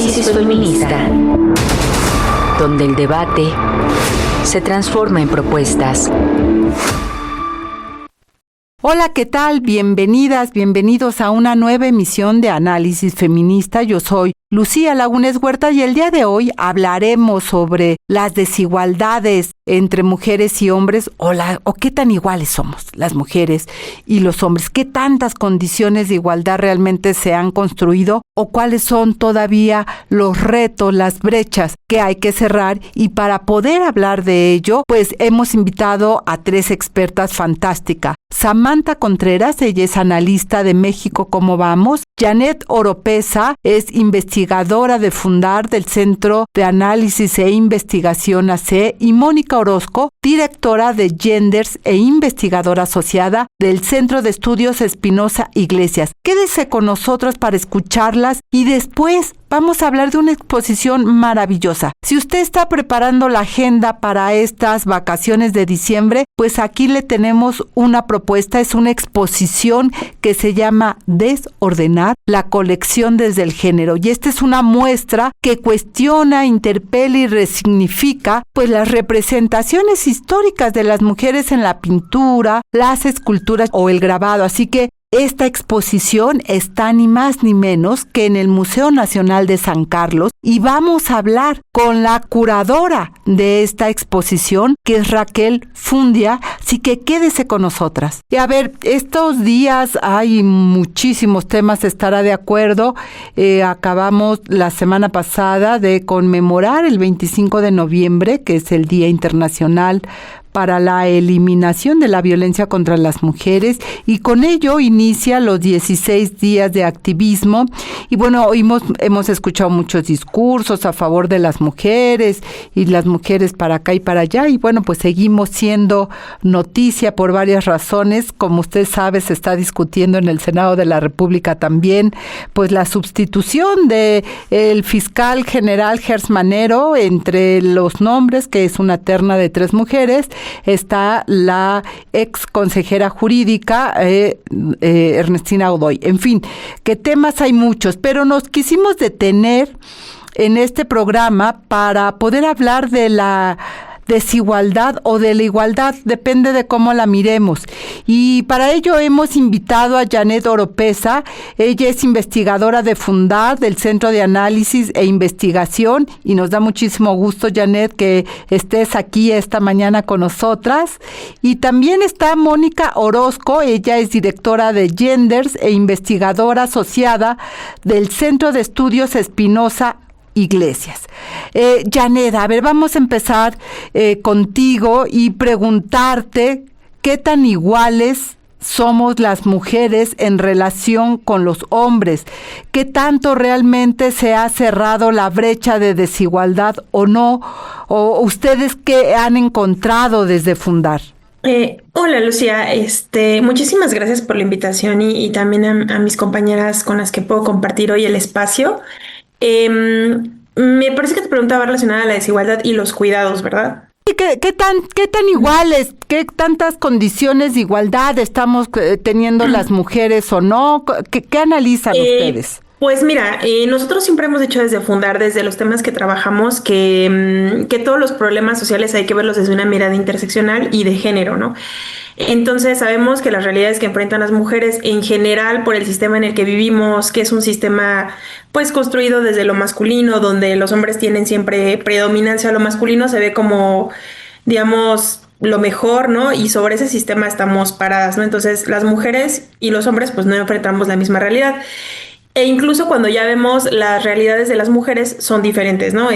Análisis feminista, donde el debate se transforma en propuestas. Hola, ¿qué tal? Bienvenidas, bienvenidos a una nueva emisión de Análisis Feminista. Yo soy Lucía Lagunes Huerta y el día de hoy hablaremos sobre las desigualdades entre mujeres y hombres o qué tan iguales somos las mujeres y los hombres, qué tantas condiciones de igualdad realmente se han construido o cuáles son todavía los retos, las brechas que hay que cerrar. Y para poder hablar de ello, pues hemos invitado a tres expertas fantásticas. Samantha Contreras, ella es analista de México ¿Cómo vamos? Janet Oropesa es investigadora de Fundar del Centro de Análisis e Investigación AC, y Mónica Orozco, directora de Genders e investigadora asociada del Centro de Estudios Espinosa Iglesias. Quédese con nosotros para escucharlas y después vamos a hablar de una exposición maravillosa. Si usted está preparando la agenda para estas vacaciones de diciembre, pues aquí le tenemos una propuesta. Es una exposición que se llama Desordenar, la colección desde el género. Y esta es una muestra que cuestiona, interpela y resignifica pues las representaciones históricas de las mujeres en la pintura, las esculturas o el grabado. Así que esta exposición está ni más ni menos que en el Museo Nacional de San Carlos, y vamos a hablar con la curadora de esta exposición, que es Raquel Fundia, así que quédese con nosotras. Y a ver, estos días hay muchísimos temas, estará de acuerdo. Acabamos la semana pasada de conmemorar el 25 de noviembre, que es el Día Internacional para la eliminación de la violencia contra las mujeres, y con ello inicia los 16 días de activismo. Y bueno, hemos escuchado muchos discursos a favor de las mujeres y las mujeres para acá y para allá, y bueno, pues seguimos siendo noticia por varias razones. Como usted sabe, se está discutiendo en el Senado de la República también pues la sustitución de el fiscal general Gers Manero. Entre los nombres, que es una terna de 3 mujeres, está la ex consejera jurídica Ernestina Godoy. En fin, que temas hay muchos, pero nos quisimos detener en este programa para poder hablar de la desigualdad o de la igualdad, depende de cómo la miremos. Y para ello hemos invitado a Janet Oropesa. Ella es investigadora de Fundar, del Centro de Análisis e Investigación, y nos da muchísimo gusto, Janet, que estés aquí esta mañana con nosotras. Y también está Mónica Orozco. Ella es directora de Genders e investigadora asociada del Centro de Estudios Espinosa Iglesias. Janet, a ver, vamos a empezar contigo y preguntarte qué tan iguales somos las mujeres en relación con los hombres, qué tanto realmente se ha cerrado la brecha de desigualdad o no, o ustedes qué han encontrado desde Fundar. Hola Lucía, muchísimas gracias por la invitación y también a mis compañeras con las que puedo compartir hoy el espacio. Me parece que te preguntaba relacionada a la desigualdad y los cuidados, ¿verdad? ¿Qué tan iguales, qué tantas condiciones de igualdad estamos teniendo las mujeres o no? ¿Qué analizan ustedes? Pues mira, nosotros siempre hemos dicho desde Fundar, desde los temas que trabajamos, que todos los problemas sociales hay que verlos desde una mirada interseccional y de género, ¿no? Entonces sabemos que las realidades que enfrentan las mujeres en general por el sistema en el que vivimos, que es un sistema pues construido desde lo masculino, donde los hombres tienen siempre predominancia a lo masculino, se ve como, digamos, lo mejor, ¿no? Y sobre ese sistema estamos paradas, ¿no? Entonces las mujeres y los hombres pues no enfrentamos la misma realidad. E incluso cuando ya vemos las realidades de las mujeres son diferentes, ¿no?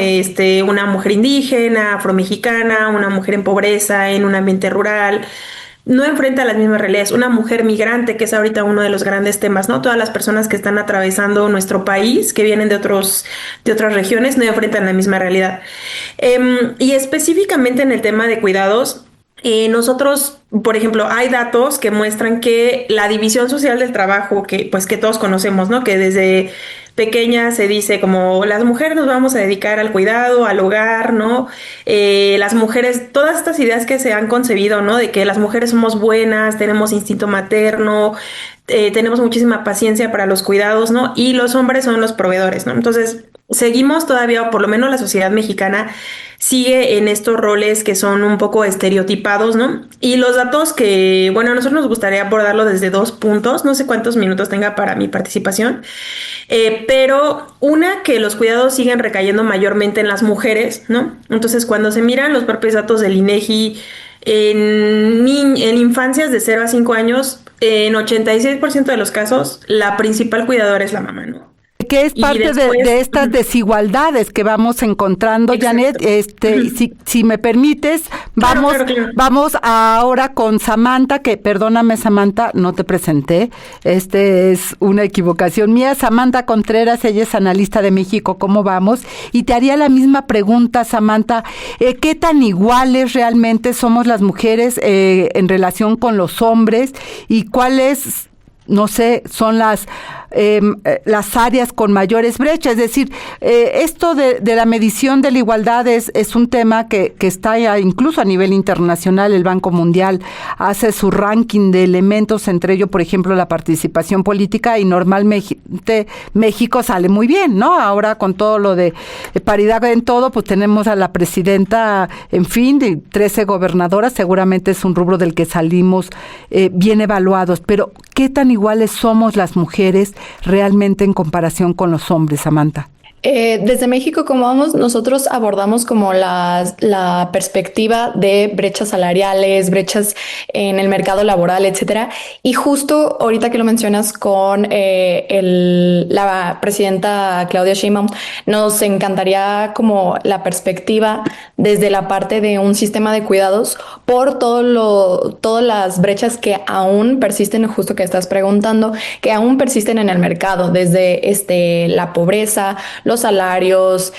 Una mujer indígena, afromexicana, una mujer en pobreza, en un ambiente rural, no enfrenta las mismas realidades. Una mujer migrante, que es ahorita uno de los grandes temas, ¿no? Todas las personas que están atravesando nuestro país, que vienen de otras regiones, no enfrentan la misma realidad. Y específicamente en el tema de cuidados, nosotros, por ejemplo, hay datos que muestran que la división social del trabajo, que todos conocemos, ¿no? Que desde pequeña se dice como las mujeres nos vamos a dedicar al cuidado, al hogar, ¿no? Las mujeres, todas estas ideas que se han concebido, ¿no? De que las mujeres somos buenas, tenemos instinto materno, tenemos muchísima paciencia para los cuidados, ¿no? Y los hombres son los proveedores, ¿no? Entonces, seguimos todavía, o por lo menos la sociedad mexicana sigue en estos roles que son un poco estereotipados, ¿no? Y los datos que, bueno, a nosotros nos gustaría abordarlo desde dos puntos, no sé cuántos minutos tenga para mi participación, pero una, que los cuidados siguen recayendo mayormente en las mujeres, ¿no? Entonces, cuando se miran los propios datos del INEGI en infancias de 0 a 5 años, en 86% de los casos, la principal cuidadora es la mamá, ¿no? Que es Y parte después, de estas desigualdades que vamos encontrando, Janet. Si me permites, Claro, vamos, claro, claro. vamos ahora con Samantha, que perdóname, Samantha, no te presenté. Es una equivocación mía. Samantha Contreras, ella es analista de México. ¿Cómo vamos? Y te haría la misma pregunta, Samantha. ¿Qué tan iguales realmente somos las mujeres en relación con los hombres? ¿Y cuáles, no sé, son las áreas con mayores brechas? Es decir, esto de la medición de la igualdad es un tema que está ya incluso a nivel internacional. El Banco Mundial hace su ranking de elementos, entre ellos, por ejemplo, la participación política, y normalmente México sale muy bien, ¿no? Ahora, con todo lo de paridad en todo, pues tenemos a la presidenta, en fin, de 13 gobernadoras. Seguramente es un rubro del que salimos bien evaluados, pero ¿qué tan iguales somos las mujeres realmente en comparación con los hombres, Samantha? Desde México, como vamos, nosotros abordamos como la perspectiva de brechas salariales, brechas en el mercado laboral, etcétera. Y justo ahorita que lo mencionas con la presidenta Claudia Sheinbaum, nos encantaría como la perspectiva desde la parte de un sistema de cuidados por todas las brechas que aún persisten, justo que estás preguntando, que aún persisten en el mercado, desde la pobreza, los salarios,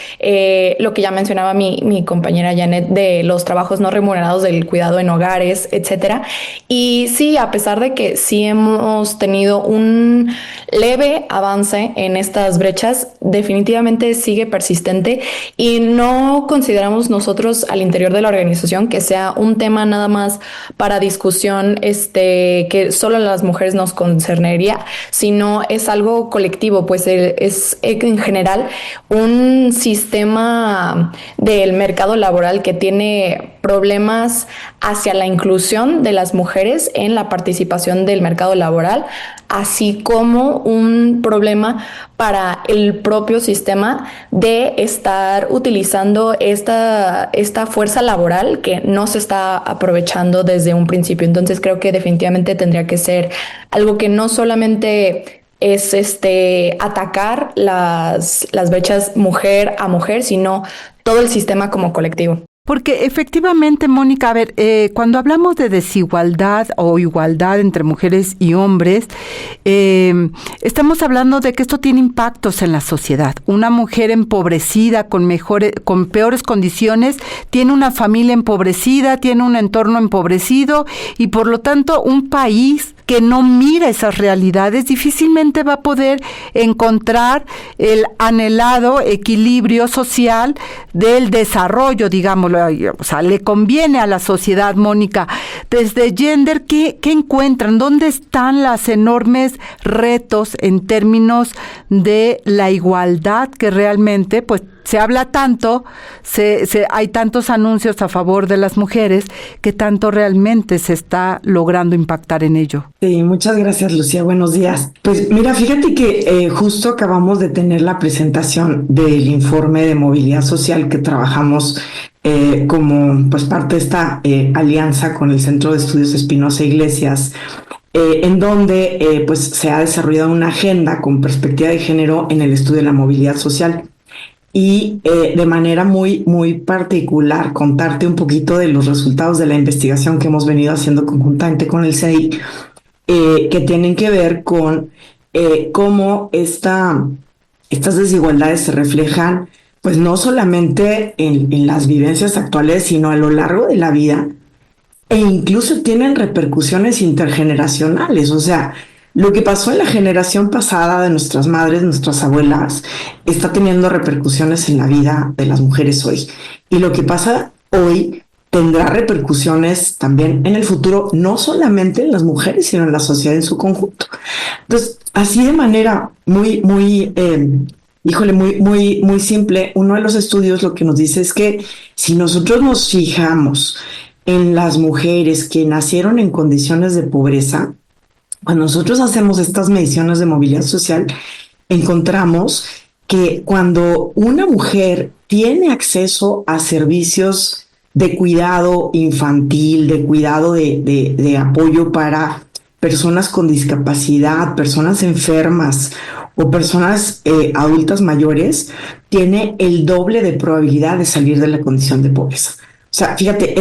lo que ya mencionaba mi compañera Janet, de los trabajos no remunerados del cuidado en hogares, etcétera. Y sí, a pesar de que sí hemos tenido un leve avance en estas brechas, definitivamente sigue persistente, y no consideramos nosotros al interior de la organización que sea un tema nada más para discusión, que solo a las mujeres nos concernería, sino es algo colectivo, pues es en general un sistema del mercado laboral que tiene problemas hacia la inclusión de las mujeres en la participación del mercado laboral, así como un problema para el propio sistema de estar utilizando esta fuerza laboral que no se está aprovechando desde un principio. Entonces creo que definitivamente tendría que ser algo que no solamente es atacar las brechas mujer a mujer, sino todo el sistema como colectivo. Porque efectivamente, Mónica, a ver, cuando hablamos de desigualdad o igualdad entre mujeres y hombres, estamos hablando de que esto tiene impactos en la sociedad. Una mujer empobrecida, con peores condiciones, tiene una familia empobrecida, tiene un entorno empobrecido, y por lo tanto un país que no mira esas realidades difícilmente va a poder encontrar el anhelado equilibrio social del desarrollo, digámoslo. O sea, le conviene a la sociedad, Mónica. Desde Gender, ¿qué encuentran? ¿Dónde están los enormes retos en términos de la igualdad que realmente, pues, se habla tanto, hay tantos anuncios a favor de las mujeres, que tanto realmente se está logrando impactar en ello? Sí, muchas gracias, Lucía. Buenos días. Pues mira, fíjate que justo acabamos de tener la presentación del informe de movilidad social que trabajamos como pues parte de esta alianza con el Centro de Estudios Espinosa Iglesias, en donde pues se ha desarrollado una agenda con perspectiva de género en el estudio de la movilidad social. Y de manera muy, muy particular, contarte un poquito de los resultados de la investigación que hemos venido haciendo conjuntamente con el CEDI, que tienen que ver con cómo estas desigualdades se reflejan, pues no solamente en las vivencias actuales, sino a lo largo de la vida, e incluso tienen repercusiones intergeneracionales. O sea, lo que pasó en la generación pasada de nuestras madres, nuestras abuelas, está teniendo repercusiones en la vida de las mujeres hoy. Y lo que pasa hoy tendrá repercusiones también en el futuro, no solamente en las mujeres, sino en la sociedad en su conjunto. Entonces, así de manera muy, muy híjole, muy simple. Uno de los estudios lo que nos dice es que si nosotros nos fijamos en las mujeres que nacieron en condiciones de pobreza, cuando nosotros hacemos estas mediciones de movilidad social, encontramos que cuando una mujer tiene acceso a servicios de cuidado infantil, de cuidado de apoyo para personas con discapacidad, personas enfermas o personas adultas mayores, tiene el doble de probabilidad de salir de la condición de pobreza. O sea, fíjate,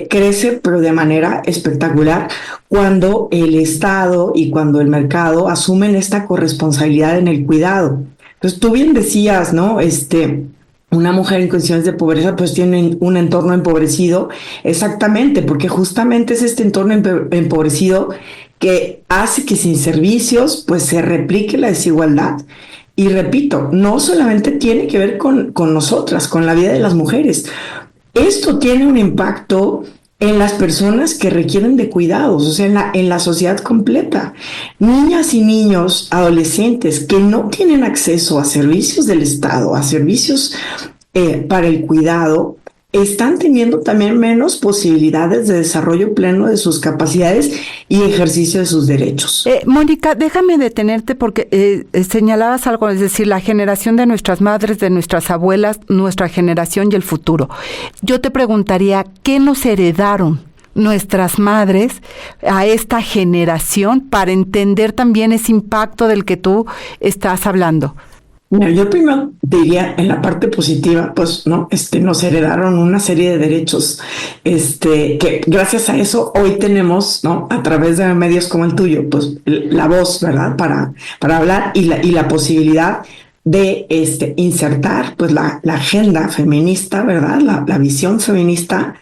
crece, pero de manera espectacular, cuando el Estado y cuando el mercado asumen esta corresponsabilidad en el cuidado. Entonces, tú bien decías, ¿no? Una mujer en condiciones de pobreza pues tiene un entorno empobrecido, exactamente, porque justamente es este entorno empobrecido que hace que sin servicios pues se replique la desigualdad. Y repito, no solamente tiene que ver con nosotras, con la vida de las mujeres. Esto tiene un impacto en las personas que requieren de cuidados, o sea, en la sociedad completa. Niñas y niños, adolescentes que no tienen acceso a servicios del Estado, a servicios para el cuidado, están teniendo también menos posibilidades de desarrollo pleno de sus capacidades y ejercicio de sus derechos. Mónica, déjame detenerte porque señalabas algo, es decir, la generación de nuestras madres, de nuestras abuelas, nuestra generación y el futuro. Yo te preguntaría, ¿qué nos heredaron nuestras madres a esta generación para entender también ese impacto del que tú estás hablando? Mira, yo primero diría en la parte positiva, pues, ¿no? Nos heredaron una serie de derechos, que gracias a eso hoy tenemos, ¿no? A través de medios como el tuyo, pues, la voz, ¿verdad? Para hablar y la posibilidad de insertar, pues, la agenda feminista, ¿verdad? La visión feminista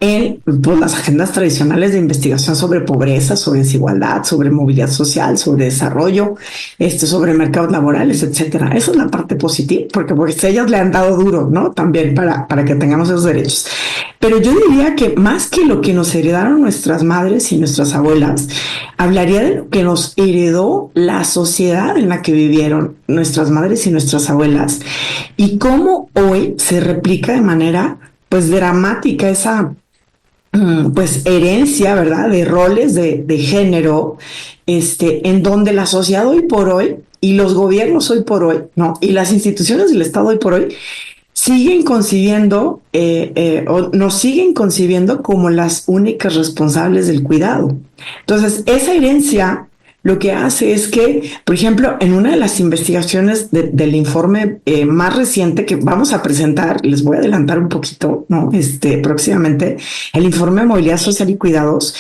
en pues, las agendas tradicionales de investigación sobre pobreza, sobre desigualdad, sobre movilidad social, sobre desarrollo, sobre mercados laborales, etcétera. Esa es la parte positiva, porque ellas le han dado duro, ¿no? También para que tengamos esos derechos. Pero yo diría que más que lo que nos heredaron nuestras madres y nuestras abuelas, hablaría de lo que nos heredó la sociedad en la que vivieron nuestras madres y nuestras abuelas y cómo hoy se replica de manera pues dramática esa pues herencia, ¿verdad? De roles de género, en donde la sociedad hoy por hoy y los gobiernos hoy por hoy, ¿no? Y las instituciones del Estado hoy por hoy siguen concibiendo o nos siguen concibiendo como las únicas responsables del cuidado. Entonces, esa herencia lo que hace es que, por ejemplo, en una de las investigaciones del informe más reciente que vamos a presentar, les voy a adelantar un poquito, ¿no? Próximamente, el informe de movilidad social y cuidados,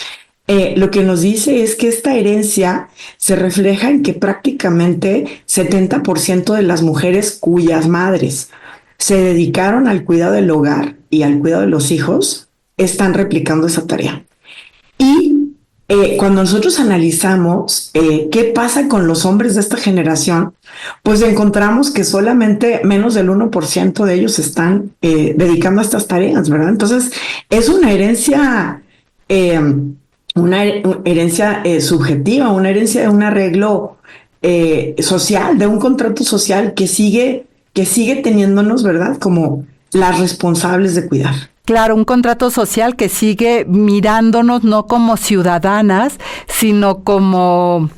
lo que nos dice es que esta herencia se refleja en que prácticamente 70% de las mujeres cuyas madres se dedicaron al cuidado del hogar y al cuidado de los hijos están replicando esa tarea. Y cuando nosotros analizamos qué pasa con los hombres de esta generación, pues encontramos que solamente menos del 1% de ellos están dedicando a estas tareas, ¿verdad? Entonces, es una herencia subjetiva, una herencia de un arreglo social, de un contrato social que sigue teniéndonos, ¿verdad? Como las responsables de cuidar. Claro, un contrato social que sigue mirándonos no como ciudadanas, sino como,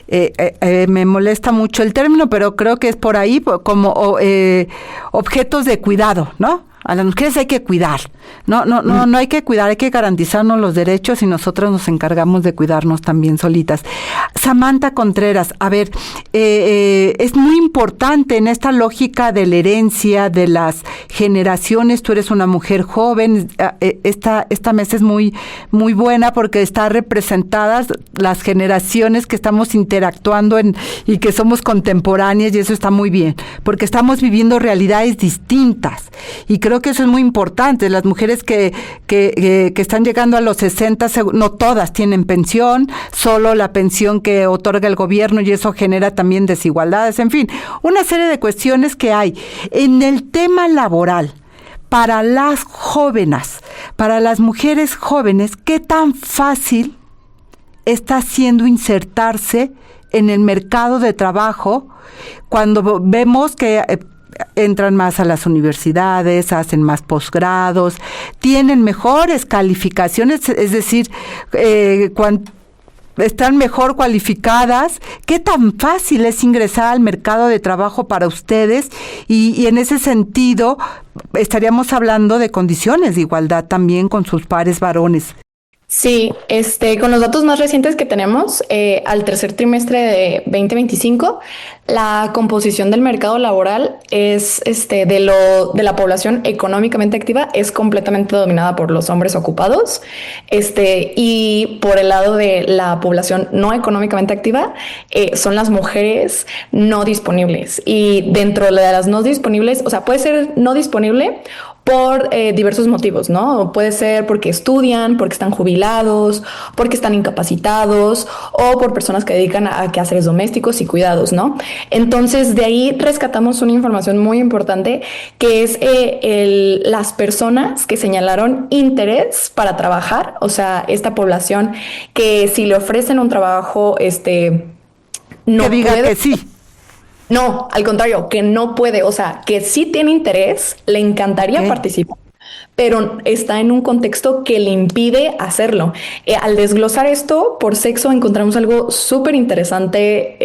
me molesta mucho el término, pero creo que es por ahí, como objetos de cuidado, ¿no? A las mujeres hay que cuidar. No hay que cuidar, hay que garantizarnos los derechos y nosotros nos encargamos de cuidarnos también solitas. Samantha Contreras, a ver, es muy importante en esta lógica de la herencia de las generaciones. Tú eres una mujer joven, esta mesa es muy, muy buena porque está representadas las generaciones que estamos interactuando y que somos contemporáneas y eso está muy bien, porque estamos viviendo realidades distintas y creo que eso es muy importante. Las mujeres que están llegando a los 60, no todas tienen pensión, solo la pensión que otorga el gobierno y eso genera también desigualdades, en fin, una serie de cuestiones que hay. En el tema laboral, para las jóvenes, para las mujeres jóvenes, ¿qué tan fácil está siendo insertarse en el mercado de trabajo cuando vemos que entran más a las universidades, hacen más posgrados, tienen mejores calificaciones, es decir, están mejor cualificadas? ¿Qué tan fácil es ingresar al mercado de trabajo para ustedes? Y en ese sentido, estaríamos hablando de condiciones de igualdad también con sus pares varones. Sí, con los datos más recientes que tenemos, al tercer trimestre de 2025, la composición del mercado laboral es, de la población económicamente activa es completamente dominada por los hombres ocupados, y por el lado de la población no económicamente activa, son las mujeres no disponibles. Y dentro de las no disponibles, o sea, puede ser no disponible por diversos motivos, ¿no? Puede ser porque estudian, porque están jubilados, porque están incapacitados o por personas que dedican a quehaceres domésticos y cuidados, ¿no? Entonces, de ahí rescatamos una información muy importante que es las personas que señalaron interés para trabajar, o sea, esta población que si le ofrecen un trabajo, no que diga puede, que sí. No, al contrario, que no puede, o sea, que sí tiene interés, le encantaría participar, pero está en un contexto que le impide hacerlo. Al desglosar esto por sexo encontramos algo súper interesante,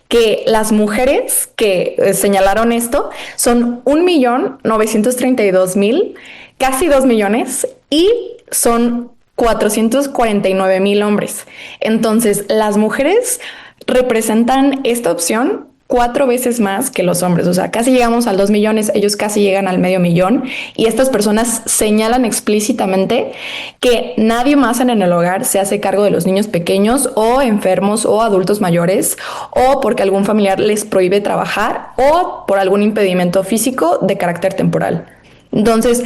que las mujeres que señalaron esto son 1.932.000, casi 2 millones, y son 449.000 hombres. Entonces, las mujeres representan esta opción 4 veces más que los hombres, o sea, casi llegamos al 2 millones, ellos casi llegan al 500.000, y estas personas señalan explícitamente que nadie más en el hogar se hace cargo de los niños pequeños o enfermos o adultos mayores, o porque algún familiar les prohíbe trabajar o por algún impedimento físico de carácter temporal. Entonces,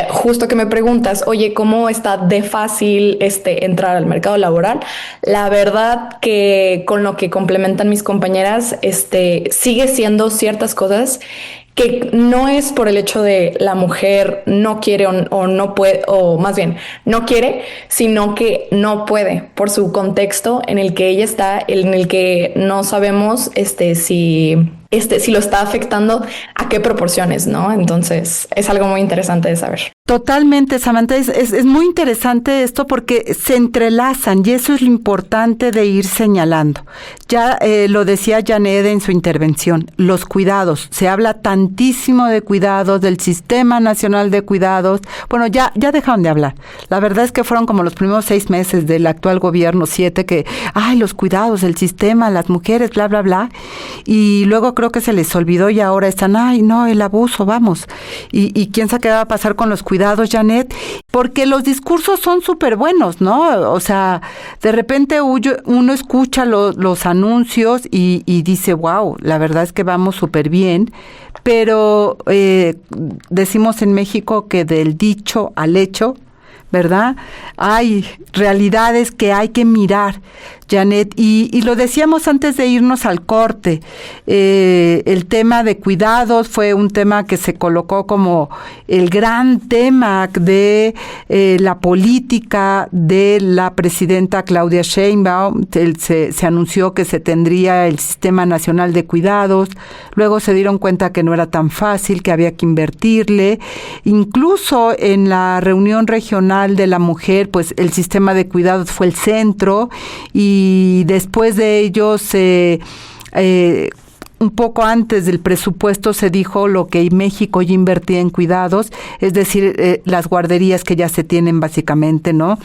justo que me preguntas, oye, ¿cómo está de fácil entrar al mercado laboral? La verdad que con lo que complementan mis compañeras, sigue siendo ciertas cosas que no es por el hecho de la mujer no quiere o no puede, o más bien no quiere, sino que no puede por su contexto en el que ella está, en el que no sabemos si lo está afectando, a qué proporciones, ¿no? Entonces es algo muy interesante de saber. Totalmente, Samantha, es muy interesante esto porque se entrelazan y eso es lo importante de ir señalando. Ya lo decía Janet en su intervención, los cuidados, se habla tantísimo de cuidados, del Sistema Nacional de Cuidados, bueno, ya dejaron de hablar. La verdad es que fueron como los primeros 6 meses del actual gobierno, 7, que, los cuidados, el sistema, las mujeres, bla, bla, bla, y luego creo que se les olvidó y ahora están, no, el abuso, vamos. Y quién sabe qué va a pasar con los cuidados, Janet, porque los discursos son súper buenos, ¿no? O sea, de repente uno escucha los anuncios y dice, wow, la verdad es que vamos súper bien, pero decimos en México que del dicho al hecho, ¿verdad? Hay realidades que hay que mirar, Janet, y lo decíamos antes de irnos al corte, el tema de cuidados fue un tema que se colocó como el gran tema de la política de la presidenta Claudia Sheinbaum. Se anunció que se tendría el Sistema Nacional de Cuidados, luego se dieron cuenta que no era tan fácil, que había que invertirle, incluso en la reunión regional de la mujer, pues el sistema de cuidados fue el centro, y después de ello un poco antes del presupuesto se dijo lo que México ya invertía en cuidados, es decir, las guarderías que ya se tienen básicamente, ¿no?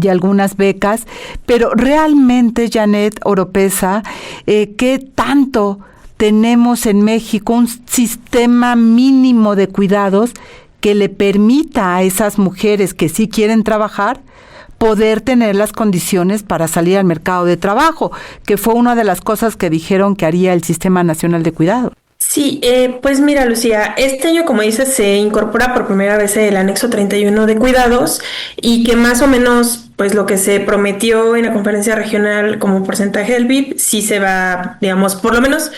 Y algunas becas, pero realmente, Janet Oropesa, ¿qué tanto tenemos en México un sistema mínimo de cuidados que le permita a esas mujeres que sí quieren trabajar poder tener las condiciones para salir al mercado de trabajo, que fue una de las cosas que dijeron que haría el Sistema Nacional de Cuidado? Sí, pues mira, Lucía, este año, como dices, se incorpora por primera vez el anexo 31 de cuidados, y que más o menos, pues lo que se prometió en la conferencia regional como porcentaje del PIB, sí se va, digamos, por lo menos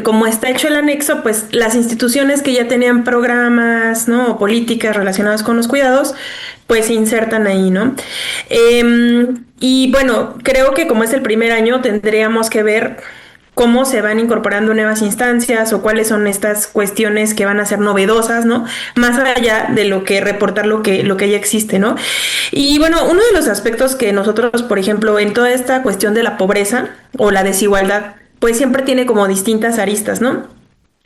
como está hecho el anexo, pues las instituciones que ya tenían programas, ¿no?, o políticas relacionadas con los cuidados, pues se insertan ahí, ¿no? Y bueno, creo que como es el primer año, tendríamos que ver cómo se van incorporando nuevas instancias o cuáles son estas cuestiones que van a ser novedosas, ¿no? Más allá de lo que reportar lo que ya existe, ¿no? Y bueno, uno de los aspectos que nosotros, por ejemplo, en toda esta cuestión de la pobreza o la desigualdad, pues siempre tiene como distintas aristas, ¿no?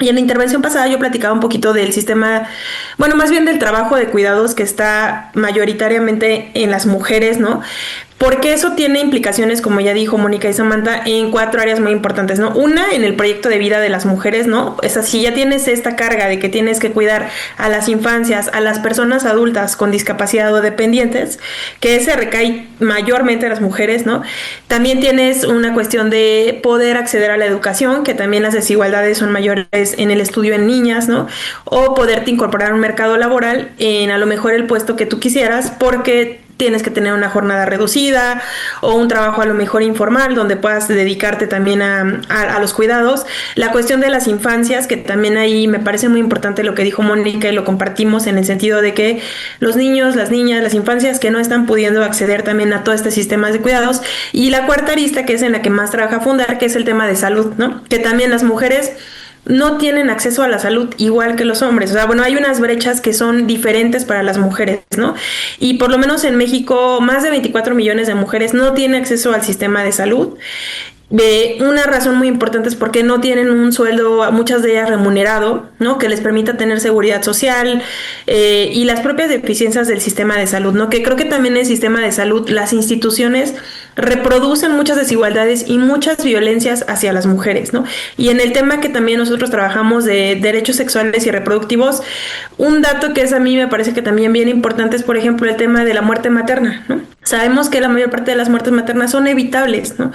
Y en la intervención pasada yo platicaba un poquito del sistema, bueno, más bien del trabajo de cuidados que está mayoritariamente en las mujeres, ¿no? Porque eso tiene implicaciones, como ya dijo Mónica y Samantha, en 4 áreas muy importantes, ¿no? Una, en el proyecto de vida de las mujeres, ¿no? Es así, ya tienes esta carga de que tienes que cuidar a las infancias, a las personas adultas con discapacidad o dependientes, que se recae mayormente a las mujeres, ¿no? También tienes una cuestión de poder acceder a la educación, que también las desigualdades son mayores en el estudio en niñas, ¿no? O poderte incorporar a un mercado laboral en a lo mejor el puesto que tú quisieras, porque tienes que tener una jornada reducida o un trabajo a lo mejor informal donde puedas dedicarte también a los cuidados. La cuestión de las infancias, que también ahí me parece muy importante lo que dijo Mónica y lo compartimos en el sentido de que los niños, las niñas, las infancias que no están pudiendo acceder también a todo este sistema de cuidados. Y la cuarta arista, que es en la que más trabaja Fundar, que es el tema de salud, ¿no? Que también las mujeres no tienen acceso a la salud igual que los hombres. O sea, bueno, hay unas brechas que son diferentes para las mujeres, ¿no? Y por lo menos en México, más de 24 millones de mujeres no tienen acceso al sistema de salud. Una razón muy importante es porque no tienen un sueldo, muchas de ellas remunerado, ¿no? Que les permita tener seguridad social y las propias deficiencias del sistema de salud, ¿no? Que creo que también el sistema de salud, las instituciones reproducen muchas desigualdades y muchas violencias hacia las mujeres, ¿no? Y en el tema que también nosotros trabajamos de derechos sexuales y reproductivos, un dato que es a mí me parece que también bien importante es, por ejemplo, el tema de la muerte materna, ¿no? Sabemos que la mayor parte de las muertes maternas son evitables, ¿no?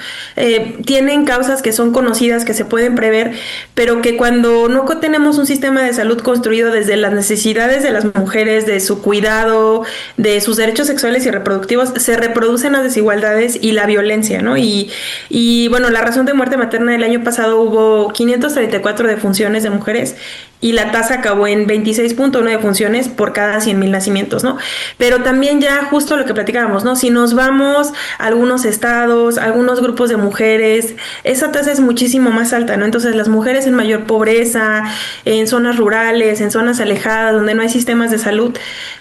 Tienen causas que son conocidas, que se pueden prever, pero que cuando no tenemos un sistema de salud construido desde las necesidades de las mujeres, de su cuidado, de sus derechos sexuales y reproductivos, se reproducen las desigualdades y la violencia, ¿no? Y bueno, la razón de muerte materna el año pasado hubo 534 defunciones de mujeres y la tasa acabó en 26.1 defunciones por cada 100,000 nacimientos, ¿no? Pero también ya justo lo que platicábamos, ¿no? Si nos vamos a algunos estados, a algunos grupos de mujeres, esa tasa es muchísimo más alta, ¿no? Entonces las mujeres en mayor pobreza, en zonas rurales, en zonas alejadas, donde no hay sistemas de salud,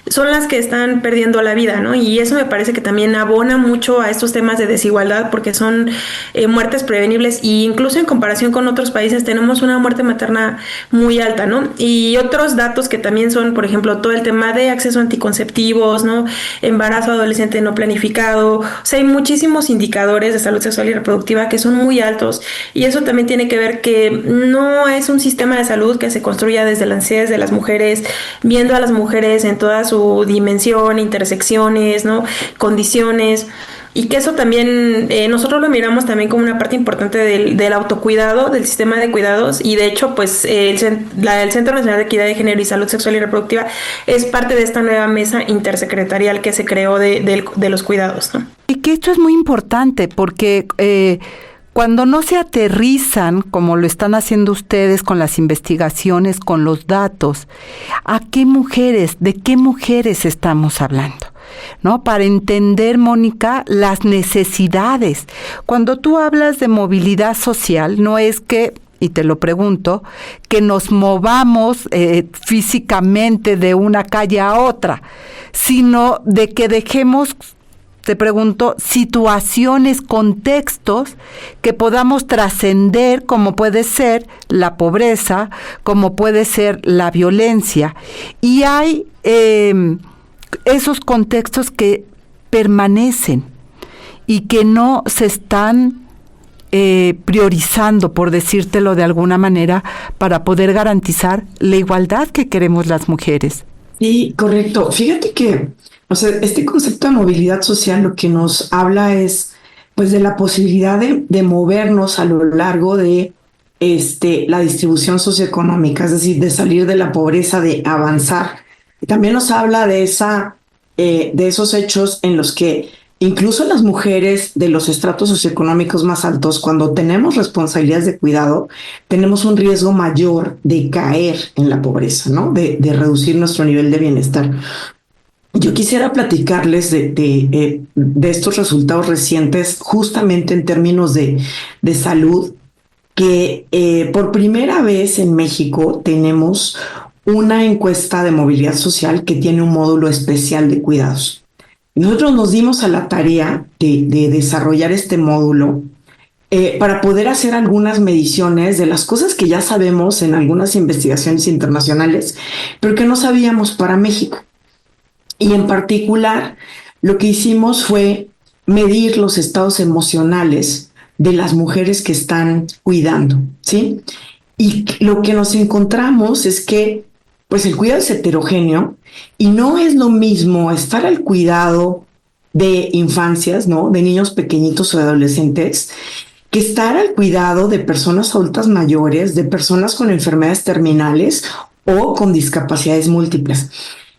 son las que están perdiendo la vida, ¿no? Y eso me parece que también abona mucho a estos temas de desigualdad porque son muertes prevenibles e incluso en comparación con otros países tenemos una muerte materna muy alta, ¿no? Y otros datos que también son, por ejemplo, todo el tema de acceso a anticonceptivos, ¿no? Embarazo adolescente no planificado. O sea, hay muchísimos indicadores de salud sexual y reproductiva que son muy altos y eso también tiene que ver que no es un sistema de salud que se construya desde las necesidades de las mujeres, viendo a las mujeres en toda su dimensión, intersecciones, ¿no? Condiciones. Y que eso también, nosotros lo miramos también como una parte importante del autocuidado, del sistema de cuidados, y de hecho, pues, el Centro Nacional de Equidad de Género y Salud Sexual y Reproductiva es parte de esta nueva mesa intersecretarial que se creó de los cuidados, ¿no? Y que esto es muy importante porque cuando no se aterrizan, como lo están haciendo ustedes con las investigaciones, con los datos, ¿de qué mujeres estamos hablando? ¿No? Para entender, Mónica, las necesidades. Cuando tú hablas de movilidad social, no es que, y te lo pregunto, que nos movamos físicamente de una calle a otra, sino de que dejemos, te pregunto, situaciones, contextos que podamos trascender, como puede ser la pobreza, como puede ser la violencia. Y hay esos contextos que permanecen y que no se están priorizando, por decírtelo de alguna manera, para poder garantizar la igualdad que queremos las mujeres. Sí, correcto. Fíjate que, o sea, este concepto de movilidad social lo que nos habla es, pues, de la posibilidad de movernos a lo largo de la distribución socioeconómica, es decir, de salir de la pobreza, de avanzar. Y también nos habla de esos hechos en los que incluso las mujeres de los estratos socioeconómicos más altos, cuando tenemos responsabilidades de cuidado, tenemos un riesgo mayor de caer en la pobreza, ¿no? De reducir nuestro nivel de bienestar. yo quisiera platicarles de estos resultados recientes, justamente en términos de salud, que por primera vez en México tenemos una encuesta de movilidad social que tiene un módulo especial de cuidados. Nosotros nos dimos a la tarea de desarrollar este módulo para poder hacer algunas mediciones de las cosas que ya sabemos en algunas investigaciones internacionales, pero que no sabíamos para México. Y en particular, lo que hicimos fue medir los estados emocionales de las mujeres que están cuidando, ¿sí? Y lo que nos encontramos es que, pues el cuidado es heterogéneo y no es lo mismo estar al cuidado de infancias, ¿no? De niños pequeñitos o adolescentes, que estar al cuidado de personas adultas mayores, de personas con enfermedades terminales o con discapacidades múltiples.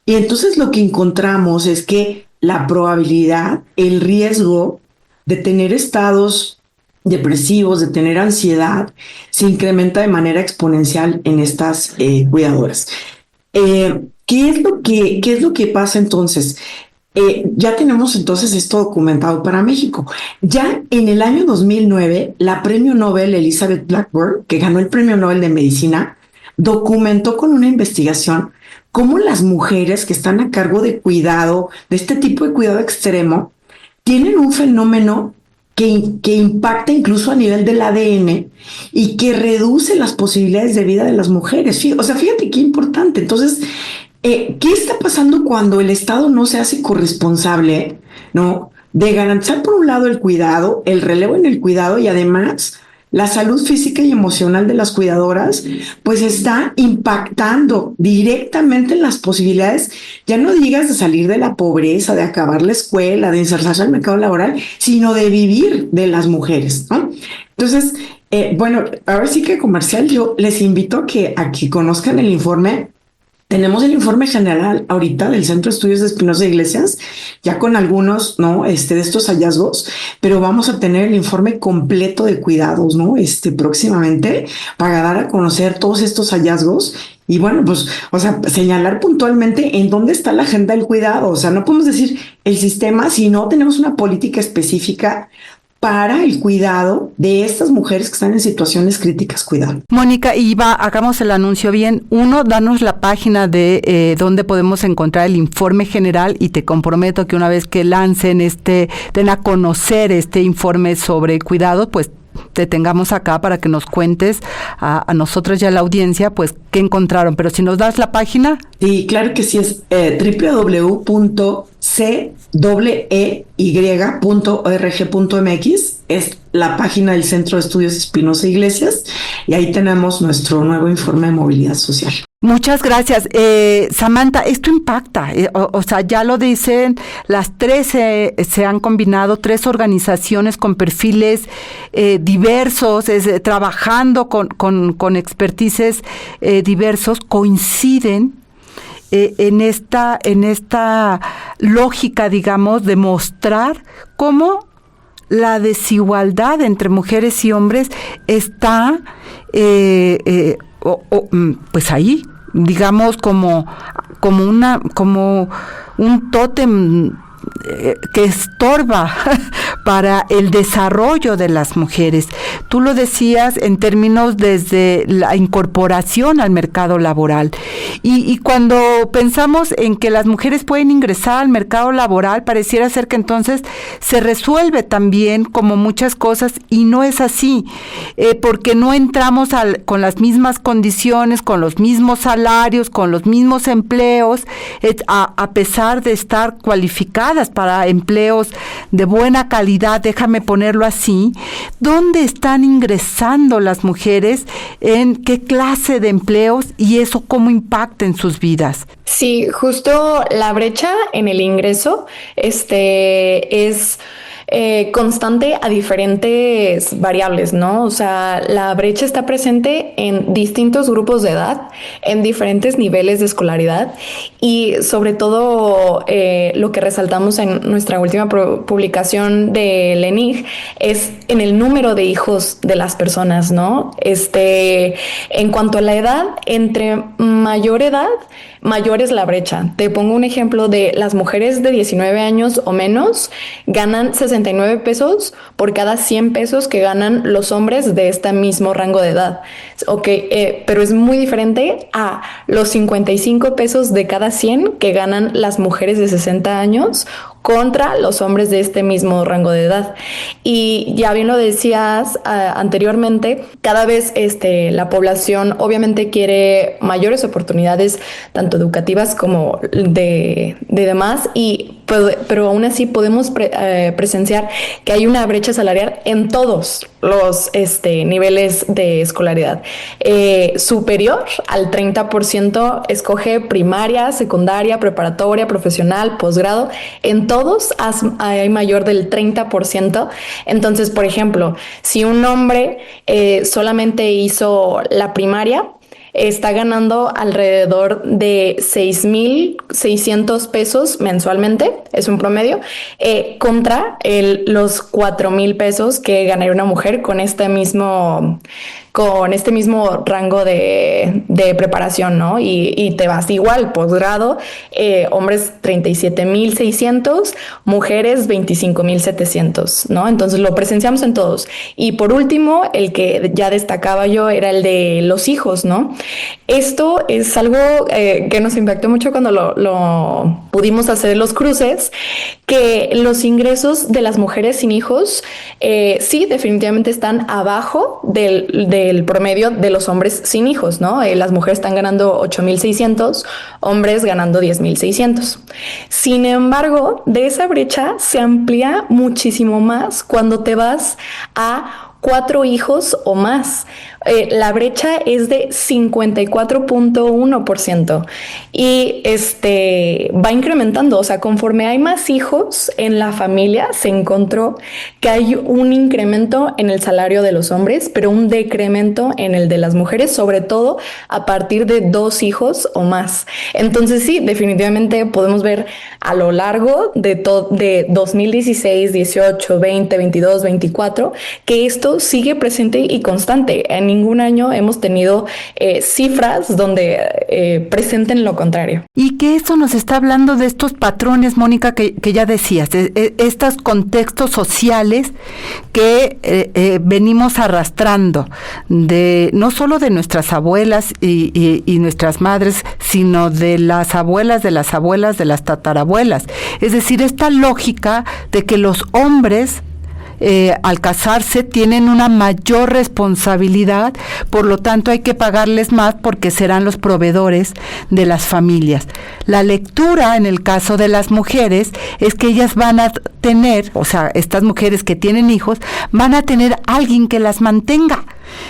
Y entonces lo que encontramos es que la probabilidad, el riesgo de tener estados depresivos, de tener ansiedad, se incrementa de manera exponencial en estas cuidadoras. ¿Qué es lo que pasa entonces? Ya tenemos entonces esto documentado para México. Ya en el año 2009, la premio Nobel Elizabeth Blackburn, que ganó el premio Nobel de Medicina, documentó con una investigación cómo las mujeres que están a cargo de cuidado, de este tipo de cuidado extremo, tienen un fenómeno que impacta incluso a nivel del ADN y que reduce las posibilidades de vida de las mujeres. O sea, fíjate qué importante. Entonces, ¿qué está pasando cuando el Estado no se hace corresponsable, ¿no? De garantizar, por un lado, el cuidado, el relevo en el cuidado y además la salud física y emocional de las cuidadoras, pues está impactando directamente en las posibilidades, ya no digas de salir de la pobreza, de acabar la escuela, de insertarse al mercado laboral, sino de vivir de las mujeres, ¿no? Entonces, bueno, ahora sí que comercial, yo les invito a que conozcan el informe. Tenemos el informe general ahorita del Centro de Estudios de Espinosa Iglesias, ya con algunos, ¿no? De estos hallazgos, pero vamos a tener el informe completo de cuidados, ¿no? Próximamente, para dar a conocer todos estos hallazgos y bueno, pues, o sea, señalar puntualmente en dónde está la agenda del cuidado. O sea, no podemos decir el sistema si no tenemos una política específica para el cuidado de estas mujeres que están en situaciones críticas, cuidado. Mónica, hagamos el anuncio bien. Uno, danos la página de donde podemos encontrar el informe general y te comprometo que una vez que lancen den a conocer este informe sobre cuidado, pues te tengamos acá para que nos cuentes a nosotros y a la audiencia, pues, qué encontraron. Pero si nos das la página. Sí, claro que sí, es www.ceyy.org.mx, es la página del Centro de Estudios Espinosa Iglesias, y ahí tenemos nuestro nuevo informe de movilidad social. Muchas gracias. Samantha, esto impacta, o sea, ya lo dicen, las tres se han combinado, 3 organizaciones con perfiles diversos, trabajando con expertices diversos, coinciden en esta lógica, digamos, de mostrar cómo la desigualdad entre mujeres y hombres está pues ahí, digamos, como un tótem que estorba para el desarrollo de las mujeres. Tú lo decías en términos desde la incorporación al mercado laboral. Y cuando pensamos en que las mujeres pueden ingresar al mercado laboral, pareciera ser que entonces se resuelve también como muchas cosas, y no es así, porque no entramos con las mismas condiciones, con los mismos salarios, con los mismos empleos, a pesar de estar cualificadas para empleos de buena calidad, déjame ponerlo así. ¿Dónde están ingresando las mujeres? ¿En qué clase de empleos? Y eso cómo impacta en sus vidas. Sí, justo la brecha en el ingreso es constante a diferentes variables, ¿no? O sea, la brecha está presente en distintos grupos de edad, en diferentes niveles de escolaridad y sobre todo lo que resaltamos en nuestra última publicación de ENIG es en el número de hijos de las personas, ¿no? En cuanto a la edad, entre mayor edad, mayor es la brecha. Te pongo un ejemplo de las mujeres de 19 años o menos ganan 69 pesos por cada 100 pesos que ganan los hombres de este mismo rango de edad. Pero es muy diferente a los 55 pesos de cada 100 que ganan las mujeres de 60 años contra los hombres de este mismo rango de edad. Y ya bien lo decías anteriormente, cada vez la población obviamente quiere mayores oportunidades, tanto educativas como de demás, pero aún así podemos presenciar que hay una brecha salarial en todos los niveles de escolaridad. Superior al 30% escoge primaria, secundaria, preparatoria, profesional, posgrado. En todos hay mayor del 30%. Entonces, por ejemplo, si un hombre solamente hizo la primaria, está ganando alrededor de 6,600 pesos mensualmente, es un promedio, contra los 4,000 pesos que ganaría una mujer con este mismo rango de preparación, ¿no? Y te vas igual, posgrado, hombres 37,600, mujeres 25,700, ¿no? Entonces lo presenciamos en todos. Y por último, el que ya destacaba yo era el de los hijos, ¿no? Esto es algo que nos impactó mucho cuando lo pudimos hacer los cruces, que los ingresos de las mujeres sin hijos sí definitivamente están abajo del promedio de los hombres sin hijos, ¿no? Las mujeres están ganando 8,600, hombres ganando 10,600. Sin embargo, de esa brecha se amplía muchísimo más cuando te vas a 4 hijos o más. La brecha es de 54.1% y va incrementando. O sea, conforme hay más hijos en la familia, se encontró que hay un incremento en el salario de los hombres, pero un decremento en el de las mujeres, sobre todo a partir de 2 hijos o más. Entonces sí, definitivamente podemos ver a lo largo de 2016, 18, 20, 22, 24, que esto sigue presente y constante. En ningún año hemos tenido cifras donde presenten lo contrario. Y que eso nos está hablando de estos patrones, Mónica, que ya decías, estos contextos sociales que venimos arrastrando, no solo de nuestras abuelas y nuestras madres, sino de las abuelas, de las abuelas, de las tatarabuelas. Es decir, esta lógica de que los hombres al casarse tienen una mayor responsabilidad, por lo tanto hay que pagarles más porque serán los proveedores de las familias. La lectura en el caso de las mujeres es que ellas van a tener, o sea, estas mujeres que tienen hijos, van a tener alguien que las mantenga.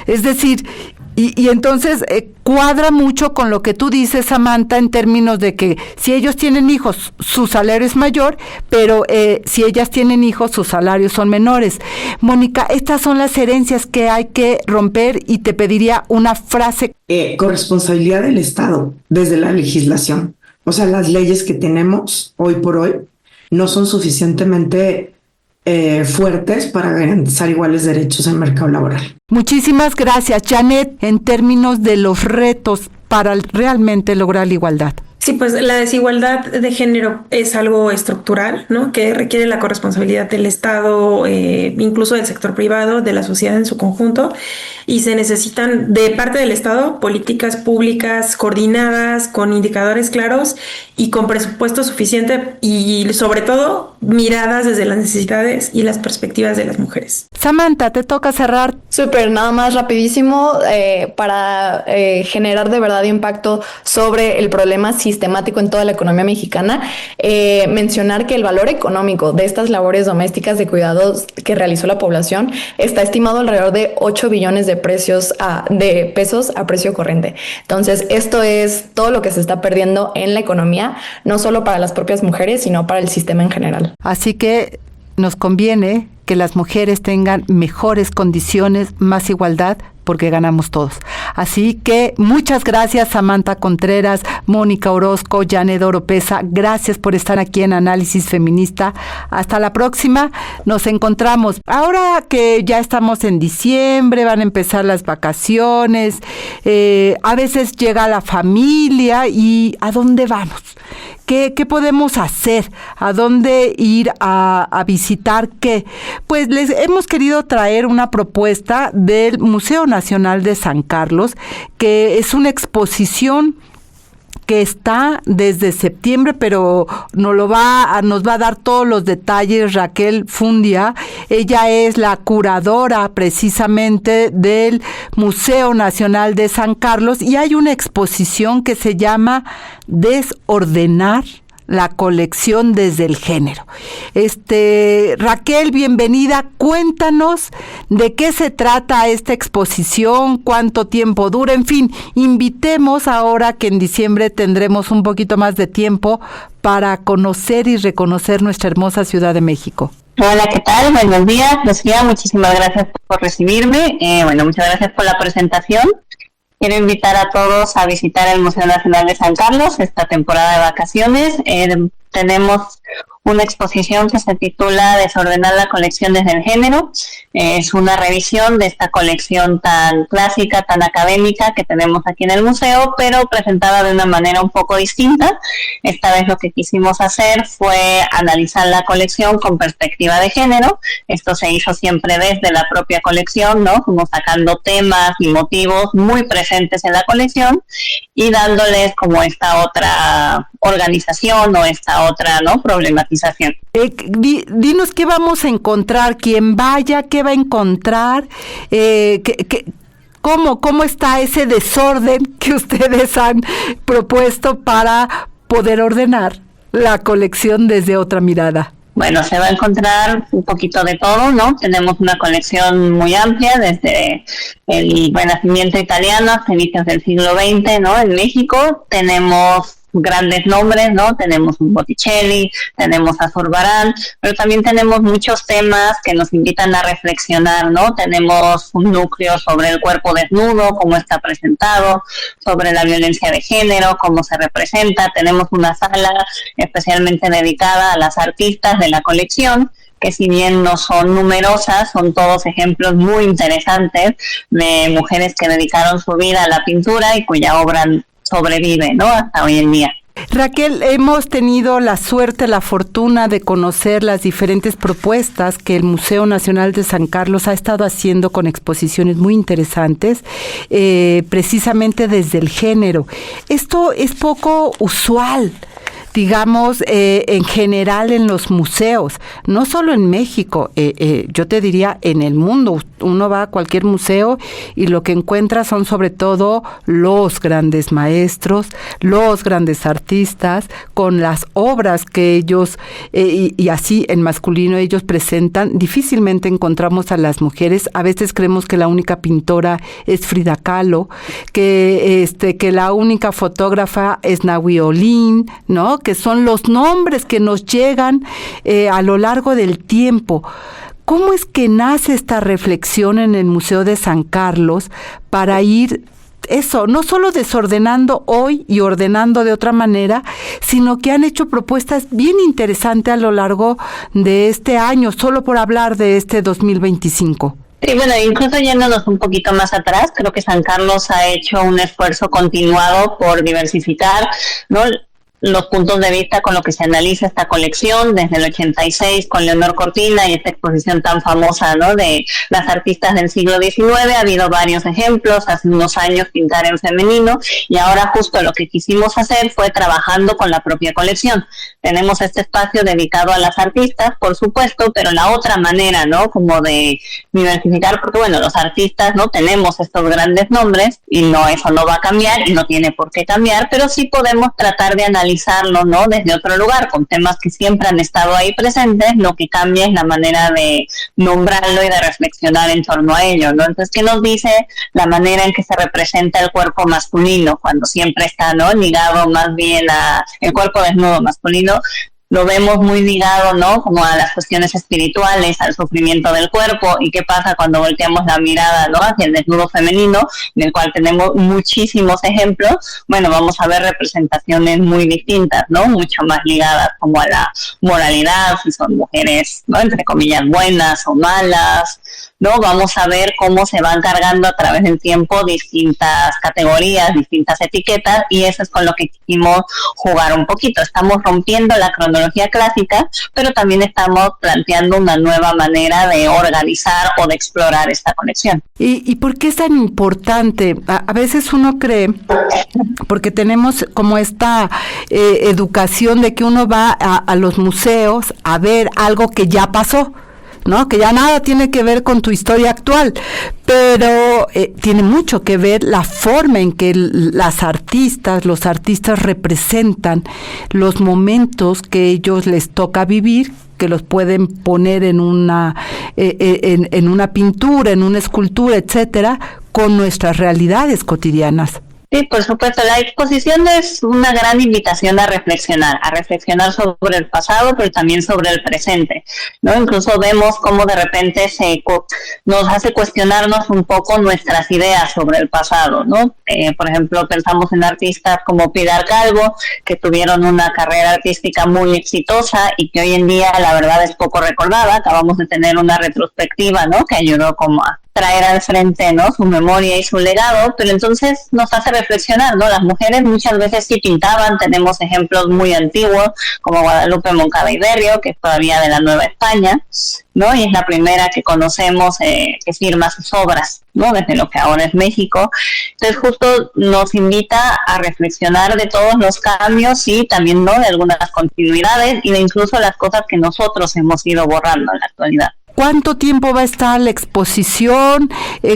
Es decir, y entonces cuadra mucho con lo que tú dices, Samantha, en términos de que si ellos tienen hijos, su salario es mayor, pero si ellas tienen hijos, sus salarios son menores. Mónica, estas son las herencias que hay que romper y te pediría una frase. Corresponsabilidad del Estado desde la legislación. O sea, las leyes que tenemos hoy por hoy no son suficientemente fuertes para garantizar iguales derechos en el mercado laboral. Muchísimas gracias, Janet, en términos de los retos para realmente lograr la igualdad. Sí, pues la desigualdad de género es algo estructural, ¿no? Que requiere la corresponsabilidad del Estado, incluso del sector privado, de la sociedad en su conjunto, y se necesitan de parte del Estado políticas públicas coordinadas, con indicadores claros y con presupuesto suficiente y sobre todo miradas desde las necesidades y las perspectivas de las mujeres. Samantha, te toca cerrar. Súper, nada más rapidísimo para generar de verdad impacto sobre el problema sistemático en toda la economía mexicana, mencionar que el valor económico de estas labores domésticas de cuidados que realizó la población está estimado alrededor de 8 billones de pesos a precio corriente. Entonces, esto es todo lo que se está perdiendo en la economía, no solo para las propias mujeres, sino para el sistema en general. Así que nos conviene que las mujeres tengan mejores condiciones, más igualdad, porque ganamos todos. Así que muchas gracias, Samantha Contreras, Mónica Orozco, Janet Oropesa. Gracias por estar aquí en Análisis Feminista. Hasta la próxima. Nos encontramos. Ahora que ya estamos en diciembre, van a empezar las vacaciones. A veces llega la familia y ¿a dónde vamos? ¿Qué podemos hacer? ¿A dónde ir a visitar qué? Pues les hemos querido traer una propuesta del Museo Nacional de San Carlos, que es una exposición que está desde septiembre, pero nos va a dar todos los detalles Raquel Fundia. Ella es la curadora precisamente del Museo Nacional de San Carlos y hay una exposición que se llama Desordenar la colección desde el género. Raquel, bienvenida. Cuéntanos de qué se trata esta exposición, cuánto tiempo dura, en fin, invitemos ahora que en diciembre tendremos un poquito más de tiempo para conocer y reconocer nuestra hermosa Ciudad de México. Hola, ¿qué tal? Buenos días, Lucía. Muchísimas gracias por recibirme. Muchas gracias por la presentación. Quiero invitar a todos a visitar el Museo Nacional de San Carlos esta temporada de vacaciones. Tenemos una exposición que se titula Desordenar la colección desde el género. Es una revisión de esta colección tan clásica, tan académica que tenemos aquí en el museo, pero presentada de una manera un poco distinta. Esta vez lo que quisimos hacer fue analizar la colección con perspectiva de género. Esto se hizo siempre desde la propia colección, ¿no? Como sacando temas y motivos muy presentes en la colección y dándoles como esta otra organización o esta otra, ¿no?, problematización. Dinos qué vamos a encontrar, quien vaya, qué va a encontrar, cómo está ese desorden que ustedes han propuesto para poder ordenar la colección desde otra mirada. Bueno, se va a encontrar un poquito de todo, ¿no? Tenemos una colección muy amplia desde el Renacimiento italiano hasta inicios del siglo XX, ¿no? En México tenemos grandes nombres, ¿no? Tenemos un Botticelli, tenemos a Zurbarán, pero también tenemos muchos temas que nos invitan a reflexionar, ¿no? Tenemos un núcleo sobre el cuerpo desnudo, cómo está presentado, sobre la violencia de género, cómo se representa. Tenemos una sala especialmente dedicada a las artistas de la colección, que si bien no son numerosas, son todos ejemplos muy interesantes de mujeres que dedicaron su vida a la pintura y cuya obra sobrevive, ¿no?, hasta hoy en día. Raquel, hemos tenido la suerte, la fortuna de conocer las diferentes propuestas que el Museo Nacional de San Carlos ha estado haciendo con exposiciones muy interesantes, precisamente desde el género. Esto es poco usual, digamos, en general en los museos, no solo en México, yo te diría en el mundo. Uno va a cualquier museo y lo que encuentra son sobre todo los grandes maestros, los grandes artistas, con las obras que ellos, y así en masculino ellos presentan. Difícilmente encontramos a las mujeres. A veces creemos que la única pintora es Frida Kahlo, que la única fotógrafa es Nahui Olin, ¿no?, que son los nombres que nos llegan a lo largo del tiempo. ¿Cómo es que nace esta reflexión en el Museo de San Carlos para ir no solo desordenando hoy y ordenando de otra manera, sino que han hecho propuestas bien interesantes a lo largo de este año, solo por hablar de este 2025? Sí, incluso yéndonos un poquito más atrás, creo que San Carlos ha hecho un esfuerzo continuado por diversificar, ¿no?, los puntos de vista con lo que se analiza esta colección desde el 86 con Leonor Cortina y esta exposición tan famosa, ¿no?, de las artistas del siglo XIX. Ha habido varios ejemplos, hace unos años pintar en femenino, y ahora justo lo que quisimos hacer fue trabajando con la propia colección. Tenemos este espacio dedicado a las artistas, por supuesto, pero la otra manera, ¿no?, como de diversificar, porque los artistas, ¿no?, tenemos estos grandes nombres y eso no va a cambiar y no tiene por qué cambiar, pero sí podemos tratar de analizarlo, ¿no?, desde otro lugar, con temas que siempre han estado ahí presentes. Lo que cambia es la manera de nombrarlo y de reflexionar en torno a ello, ¿no? Entonces, ¿qué nos dice la manera en que se representa el cuerpo masculino, cuando siempre está, ¿no?, ligado más bien a el cuerpo desnudo masculino? lo vemos muy ligado, ¿no? Como a las cuestiones espirituales, al sufrimiento del cuerpo. ¿Y qué pasa cuando volteamos la mirada, ¿no?, hacia el desnudo femenino, del cual tenemos muchísimos ejemplos? Bueno, vamos a ver representaciones muy distintas, ¿no? Mucho más ligadas como a la moralidad, si son mujeres, ¿no?, entre comillas, buenas o malas, ¿no? Vamos a ver cómo se van cargando a través del tiempo distintas categorías, distintas etiquetas, y eso es con lo que quisimos jugar un poquito. Estamos rompiendo la cronología clásica, pero también estamos planteando una nueva manera de organizar o de explorar esta conexión. ¿Y por qué es tan importante? A veces uno cree, porque tenemos como esta educación de que uno va a los museos a ver algo que ya pasó, ¿no? Que ya nada tiene que ver con tu historia actual, pero tiene mucho que ver la forma en que los artistas representan los momentos que ellos les toca vivir, que los pueden poner en una pintura, en una escultura, etcétera, con nuestras realidades cotidianas. Sí, por supuesto. La exposición es una gran invitación a reflexionar sobre el pasado, pero también sobre el presente, ¿no? Incluso vemos cómo de repente nos hace cuestionarnos un poco nuestras ideas sobre el pasado, ¿no? Por ejemplo, pensamos en artistas como Pilar Calvo, que tuvieron una carrera artística muy exitosa y que hoy en día, la verdad, es poco recordada. Acabamos de tener una retrospectiva, ¿no?, que ayudó como a traer al frente, ¿no?, su memoria y su legado, pero entonces nos hace reflexionar, ¿no? Las mujeres muchas veces sí pintaban, tenemos ejemplos muy antiguos, como Guadalupe Moncada y Berrio, que es todavía de la Nueva España, ¿no? Y es la primera que conocemos que firma sus obras, ¿no?, desde lo que ahora es México. Entonces justo nos invita a reflexionar de todos los cambios y también, ¿no?, de algunas continuidades y de incluso las cosas que nosotros hemos ido borrando en la actualidad. ¿Cuánto tiempo va a estar la exposición?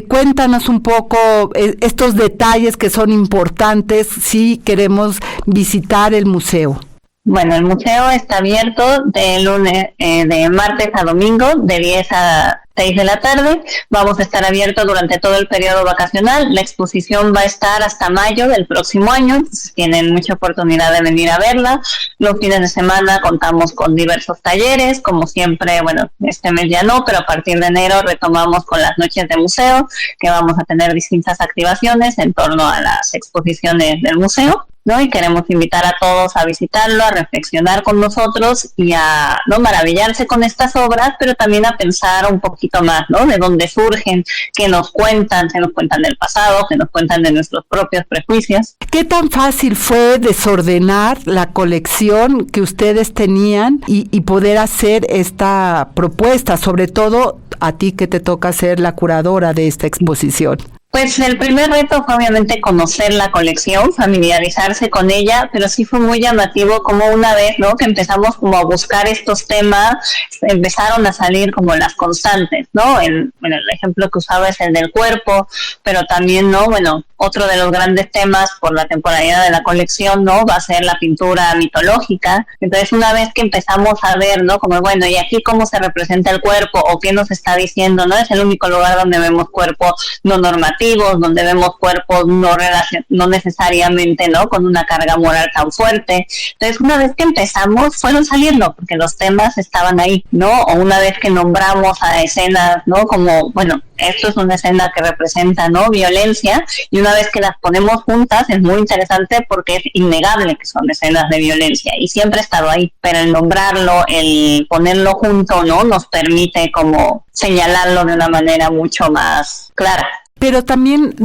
Cuéntanos un poco estos detalles que son importantes si queremos visitar el museo. Bueno, el museo está abierto de martes a domingo, de 10 a 6 de la tarde. Vamos a estar abiertos durante todo el periodo vacacional. La exposición va a estar hasta mayo del próximo año, entonces tienen mucha oportunidad de venir a verla. Los fines de semana contamos con diversos talleres, como siempre, bueno, este mes ya no, pero a partir de enero retomamos con las noches de museo, que vamos a tener distintas activaciones en torno a las exposiciones del museo, ¿no? Y queremos invitar a todos a visitarlo, a reflexionar con nosotros y a no maravillarse con estas obras, pero también a pensar un poquito más, ¿no?, de dónde surgen, qué nos cuentan, se nos cuentan del pasado, que nos cuentan de nuestros propios prejuicios. ¿Qué tan fácil fue desordenar la colección que ustedes tenían y poder hacer esta propuesta, sobre todo a ti que te toca ser la curadora de esta exposición? Pues el primer reto fue obviamente conocer la colección, familiarizarse con ella, pero sí fue muy llamativo como una vez, ¿no?, que empezamos como a buscar estos temas, empezaron a salir como las constantes, ¿no? El ejemplo que usaba es el del cuerpo, pero también, ¿no?, bueno, otro de los grandes temas por la temporalidad de la colección, ¿no?, va a ser la pintura mitológica. Entonces, una vez que empezamos a ver, ¿no?, como bueno, y aquí cómo se representa el cuerpo o qué nos está diciendo, ¿no? Es el único lugar donde vemos cuerpos no normativos, donde vemos cuerpos no necesariamente, ¿no?, con una carga moral tan fuerte. Entonces, una vez que empezamos, fueron saliendo, porque los temas estaban ahí, ¿no? O una vez que nombramos a escenas, ¿no?, como, bueno, esto es una escena que representa, ¿no?, violencia, y una vez que las ponemos juntas es muy interesante porque es innegable que son escenas de violencia y siempre ha estado ahí, pero el nombrarlo, el ponerlo junto, ¿no?, nos permite como señalarlo de una manera mucho más clara. Pero también,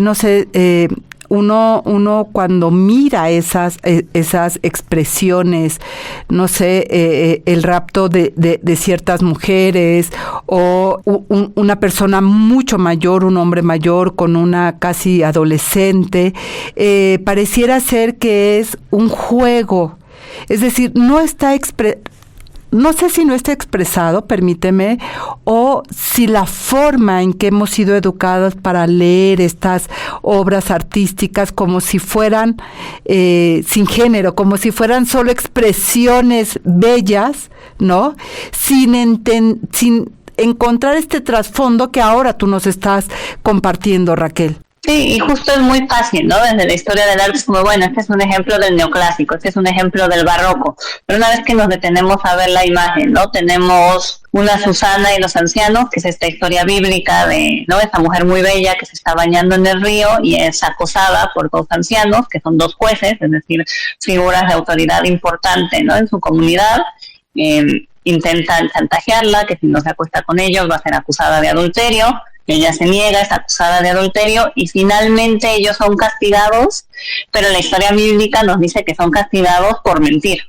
no sé, uno cuando mira esas expresiones, no sé, el rapto de ciertas mujeres o una persona mucho mayor, un hombre mayor con una casi adolescente, pareciera ser que es un juego. Es decir, no sé si no está expresado, permíteme, o si la forma en que hemos sido educados para leer estas obras artísticas como si fueran sin género, como si fueran solo expresiones bellas, ¿no? Sin encontrar este trasfondo que ahora tú nos estás compartiendo, Raquel. Sí, y justo es muy fácil, ¿no? Desde la historia del arte es como, bueno, este es un ejemplo del neoclásico, este es un ejemplo del barroco, pero una vez que nos detenemos a ver la imagen, ¿no? Tenemos una Susana y los ancianos, que es esta historia bíblica de, ¿no? Esta mujer muy bella que se está bañando en el río y es acosada por dos ancianos, que son dos jueces, es decir, figuras de autoridad importante, ¿no? En su comunidad. Intentan chantajearla, que si no se acuesta con ellos va a ser acusada de adulterio. Ella se niega, es acusada de adulterio y finalmente ellos son castigados, pero la historia bíblica nos dice que son castigados por mentir,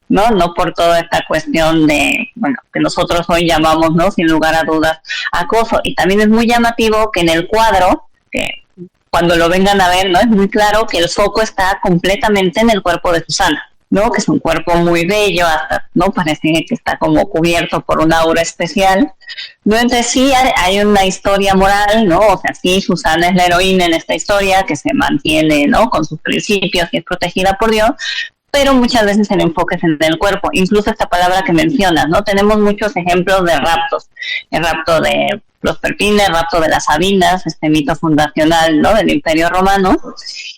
¿no? No por toda esta cuestión de, bueno, que nosotros hoy llamamos, ¿no? Sin lugar a dudas, acoso. Y también es muy llamativo que en el cuadro, que cuando lo vengan a ver, ¿no? Es muy claro que el foco está completamente en el cuerpo de Susana, ¿no? Que es un cuerpo muy bello, hasta, ¿no? Parece que está como cubierto por una aura especial, ¿no? Entonces sí hay una historia moral, ¿no? O sea, sí, Susana es la heroína en esta historia, que se mantiene, ¿no? Con sus principios y es protegida por Dios, pero muchas veces el enfoque es en el cuerpo. Incluso esta palabra que mencionas, ¿no? Tenemos muchos ejemplos de raptos, el rapto de Proserpina, el rapto de las Sabinas, este mito fundacional, ¿no? Del Imperio Romano,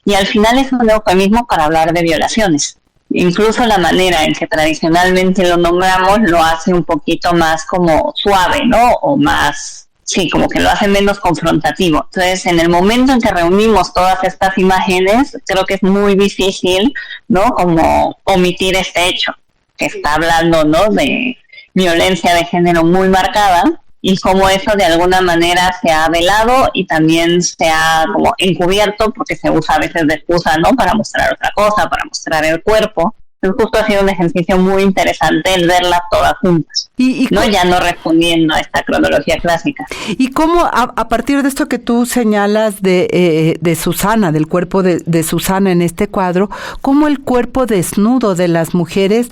y al final es un eufemismo para hablar de violaciones. Incluso la manera en que tradicionalmente lo nombramos lo hace un poquito más como suave, ¿no? O más, sí, como que lo hace menos confrontativo. Entonces, en el momento en que reunimos todas estas imágenes, creo que es muy difícil, ¿no? Como omitir este hecho, que está hablando, ¿no? De violencia de género muy marcada, y cómo eso de alguna manera se ha velado y también se ha como encubierto porque se usa a veces de excusa, ¿no? Para mostrar otra cosa, para mostrar el cuerpo. Entonces justo ha sido un ejercicio muy interesante el verlas todas juntas, ¿no? Ya no respondiendo a esta cronología clásica. Y cómo a partir de esto que tú señalas de Susana, del cuerpo de Susana en este cuadro, cómo el cuerpo desnudo de las mujeres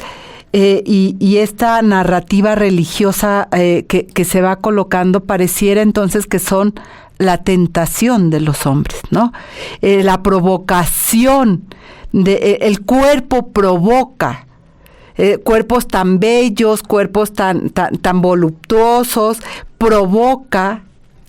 y esta narrativa religiosa que se va colocando pareciera entonces que son la tentación de los hombres, ¿no? La provocación, el cuerpo provoca. Cuerpos tan bellos, cuerpos tan voluptuosos, provoca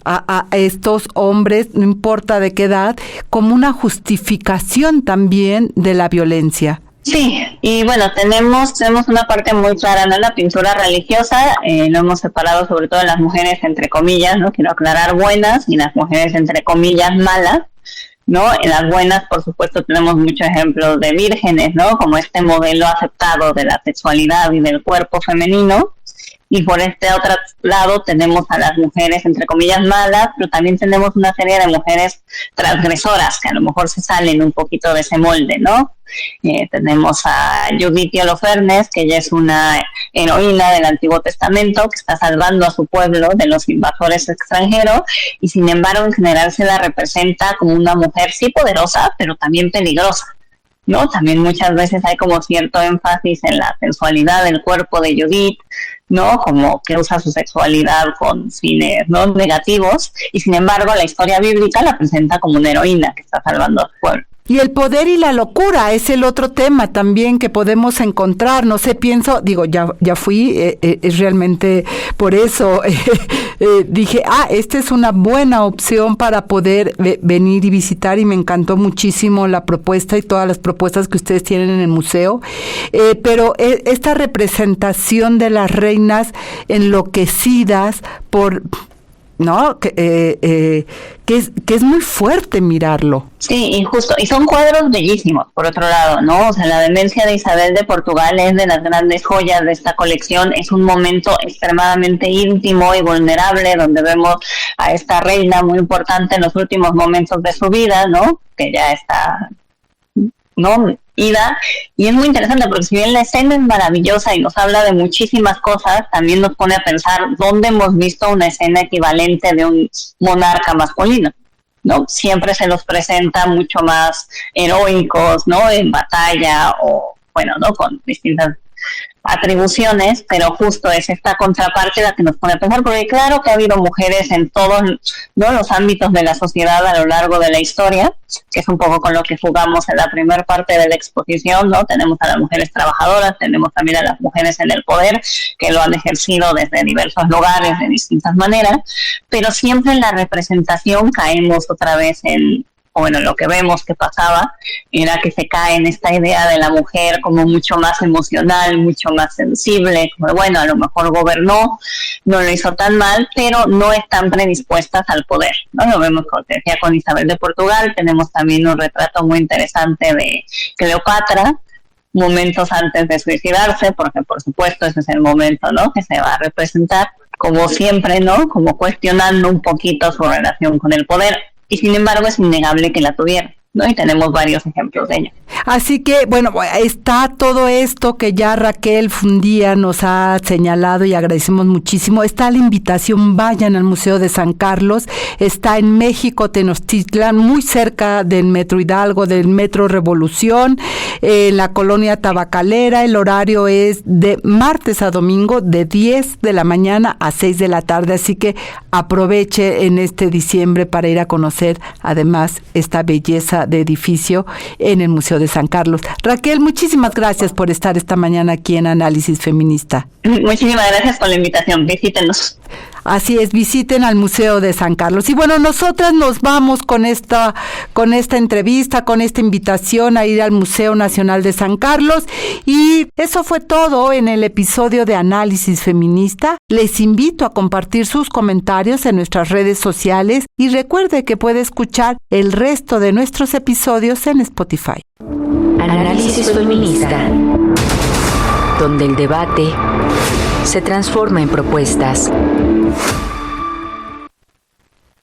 a estos hombres, no importa de qué edad, como una justificación también de la violencia. Sí, y bueno, tenemos una parte muy clara, ¿no? La pintura religiosa, lo hemos separado sobre todo en las mujeres, entre comillas, ¿no? Quiero aclarar, buenas, y las mujeres, entre comillas, malas, ¿no? En las buenas, por supuesto, tenemos muchos ejemplos de vírgenes, ¿no? Como este modelo aceptado de la sexualidad y del cuerpo femenino. Y por este otro lado tenemos a las mujeres, entre comillas, malas, pero también tenemos una serie de mujeres transgresoras que a lo mejor se salen un poquito de ese molde, ¿no? Tenemos a Judith y Holofernes, que ella es una heroína del Antiguo Testamento que está salvando a su pueblo de los invasores extranjeros y sin embargo en general se la representa como una mujer sí poderosa, pero también peligrosa, ¿no? También muchas veces hay como cierto énfasis en la sensualidad del cuerpo de Judith, ¿no? Como que usa su sexualidad con fines no negativos y sin embargo la historia bíblica la presenta como una heroína que está salvando a su pueblo. Y el poder y la locura es el otro tema también que podemos encontrar. No sé, pienso, digo, ya fui, es realmente por eso dije, esta es una buena opción para poder venir y visitar y me encantó muchísimo la propuesta y todas las propuestas que ustedes tienen en el museo. Pero esta representación de las reinas enloquecidas por... ¿no? Que es muy fuerte mirarlo. Sí, y justo, y son cuadros bellísimos, por otro lado, ¿no? O sea, la demencia de Isabel de Portugal es de las grandes joyas de esta colección, es un momento extremadamente íntimo y vulnerable, donde vemos a esta reina muy importante en los últimos momentos de su vida, ¿no? Que ya está, ¿no? Ida, y es muy interesante porque si bien la escena es maravillosa y nos habla de muchísimas cosas, también nos pone a pensar dónde hemos visto una escena equivalente de un monarca masculino, ¿no? Siempre se los presenta mucho más heroicos, ¿no? En batalla o, bueno, ¿no? Con distintas atribuciones, pero justo es esta contraparte la que nos pone a pensar, porque claro que ha habido mujeres en todos, ¿no?, los ámbitos de la sociedad a lo largo de la historia, que es un poco con lo que jugamos en la primera parte de la exposición, ¿no? Tenemos a las mujeres trabajadoras, tenemos también a las mujeres en el poder, que lo han ejercido desde diversos lugares, de distintas maneras, pero siempre en la representación caemos otra vez lo que vemos que pasaba era que se cae en esta idea de la mujer como mucho más emocional, mucho más sensible, como bueno, a lo mejor gobernó, no lo hizo tan mal, pero no están predispuestas al poder, ¿no? Lo vemos, como te decía, con Isabel de Portugal, tenemos también un retrato muy interesante de Cleopatra, momentos antes de suicidarse, porque por supuesto ese es el momento, ¿no?, que se va a representar, como siempre, ¿no?, como cuestionando un poquito su relación con el poder. Y sin embargo es innegable que la tuvieron, ¿no? Y tenemos varios ejemplos de ello. Así que, bueno, está todo esto que ya Raquel Fundía nos ha señalado y agradecemos muchísimo. Está la invitación, vayan al Museo de San Carlos. Está en México, Tenochtitlan, muy cerca del Metro Hidalgo, del Metro Revolución, en la colonia tabacalera. El horario es de martes a domingo, de 10 de la mañana a 6 de la tarde. Así que aproveche en este diciembre para ir a conocer, además, esta belleza de edificio en el Museo de San Carlos. Raquel, muchísimas gracias por estar esta mañana aquí en Análisis Feminista. Muchísimas gracias por la invitación, visítenos. Así es, visiten al Museo de San Carlos. Y bueno, nosotras nos vamos con esta entrevista, con esta invitación a ir al Museo Nacional de San Carlos. Y eso fue todo en el episodio de Análisis Feminista. Les invito a compartir sus comentarios en nuestras redes sociales y recuerde que puede escuchar el resto de nuestros episodios en Spotify. Análisis Feminista, donde el debate se transforma en propuestas.